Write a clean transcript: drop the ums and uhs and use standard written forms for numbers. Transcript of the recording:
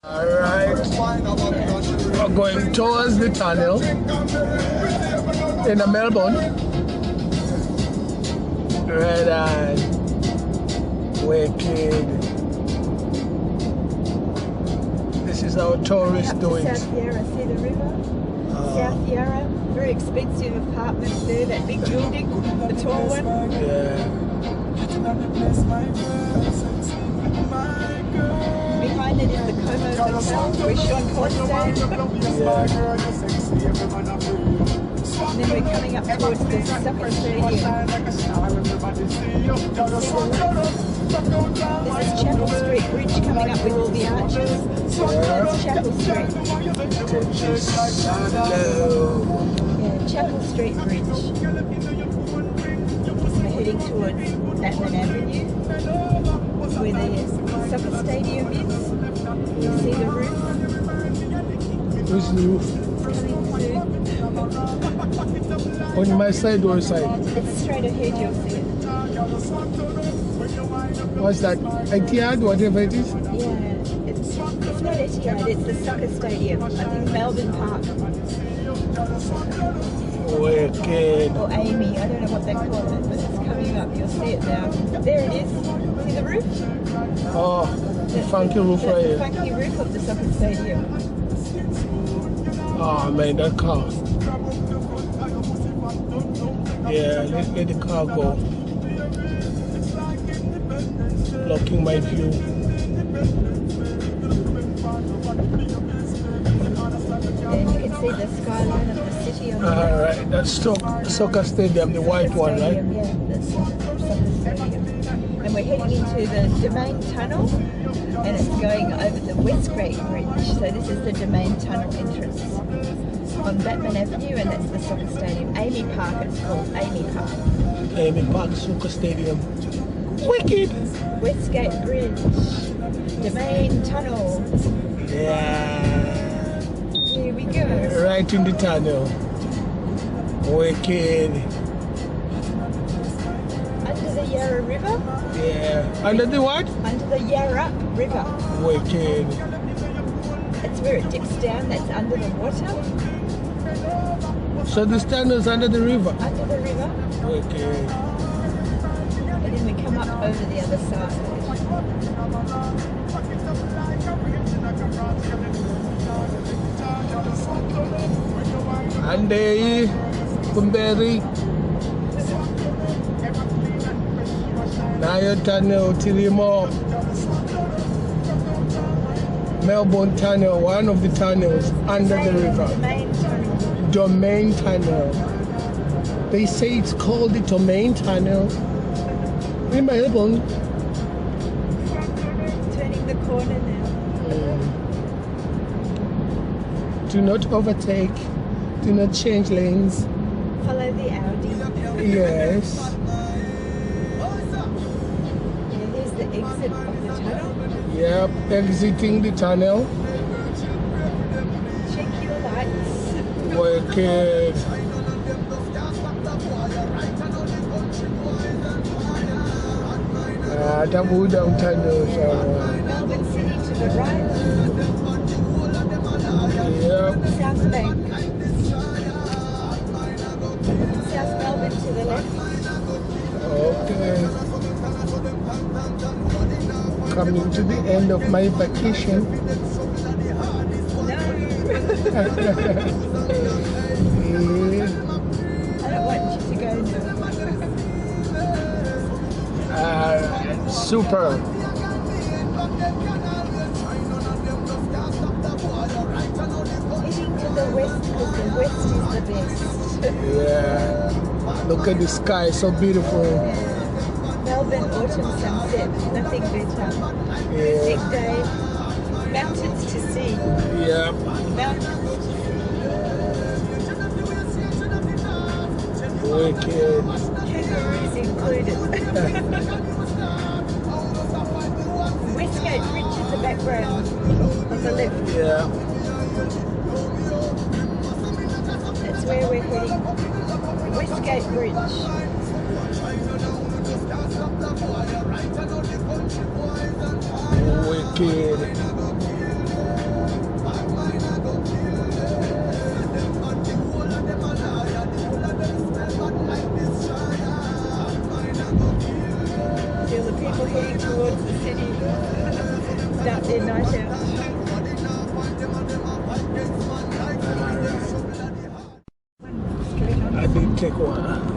Alright, we're going towards the tunnel in Melbourne. Red Eye, Wicked. This is how tourists do it. South Yarra, see the river? South Yarra, very expensive apartments there, that big building, the tall one. Yeah. Behind it is the Como Hotel, where Sean Paul stayed. And then we're coming up towards the Soccer Stadium. This is Chapel Street Bridge coming up with all the arches. That's Chapel Street. Yeah, Chapel Street Bridge. We're heading towards Batman Avenue, where the soccer stadium is. You see the roof? Where's the roof? Coming soon. On my side or side? It's straight ahead, you'll see it. What's that? Etihad, whatever it is? Yeah, it's not Etihad, it's the soccer stadium. I think Melbourne Park. Wicked. Or Amy, I don't know what they call it, but it's coming up. You'll see it now. There it is. See the roof? Oh, the funky roof right The here. funky roof of the soccer stadium. Oh man, that car. Yeah, let's let the car go. Blocking my view. And you can see the skyline of the city on the left. Alright, that's soccer stadium, the white one, right? Stadium, yeah, that's the soccer stadium. And we're heading into the Domain Tunnel, and it's going over the Westgate Bridge. So this is the Domain Tunnel entrance on Batman Avenue, and that's the soccer stadium. Amy Park, it's called Amy Park. Amy Park Soccer Stadium. Wicked! Westgate Bridge, Domain Tunnel. Yeah. Here we go. Right in the tunnel. Wicked. Under the Yarra River. Yeah. Under the what? Under the Yarra River. Wicked. That's where it dips down. That's under the water. So this tunnel's under the river. Under the river. Wicked. And then we come up over the other side. Andy, Kumberi. Nayo Tunnel, Tirimo. Melbourne Tunnel, one of the tunnels under the river. Domain Tunnel. Domain Tunnel. They say it's called the Domain Tunnel. In Melbourne. Turning the corner now. Do not overtake. Do not change lanes. Follow the Audi. Yes. Yeah, here's the exit of the tunnel. Yep, exiting the tunnel. Check your lights. Wicked. Tabu down tunnel. Melbourne City to the right. Yep. South Bank. South Melbourne to the left. Okay. Coming to the end of my vacation. No. Yeah. I don't want you to go now. Super. Heading to the west because the west is the best. Yeah. Look at the sky, so beautiful. Melbourne autumn sunset, nothing better. Perfect day. Mountains to see. Yeah. Mountains. Wicked. Kangaroos included. Westgate Bridge is the background on the left. Yeah. That's where we're heading. Westgate Bridge. Wicked. They're nice out. I did take one.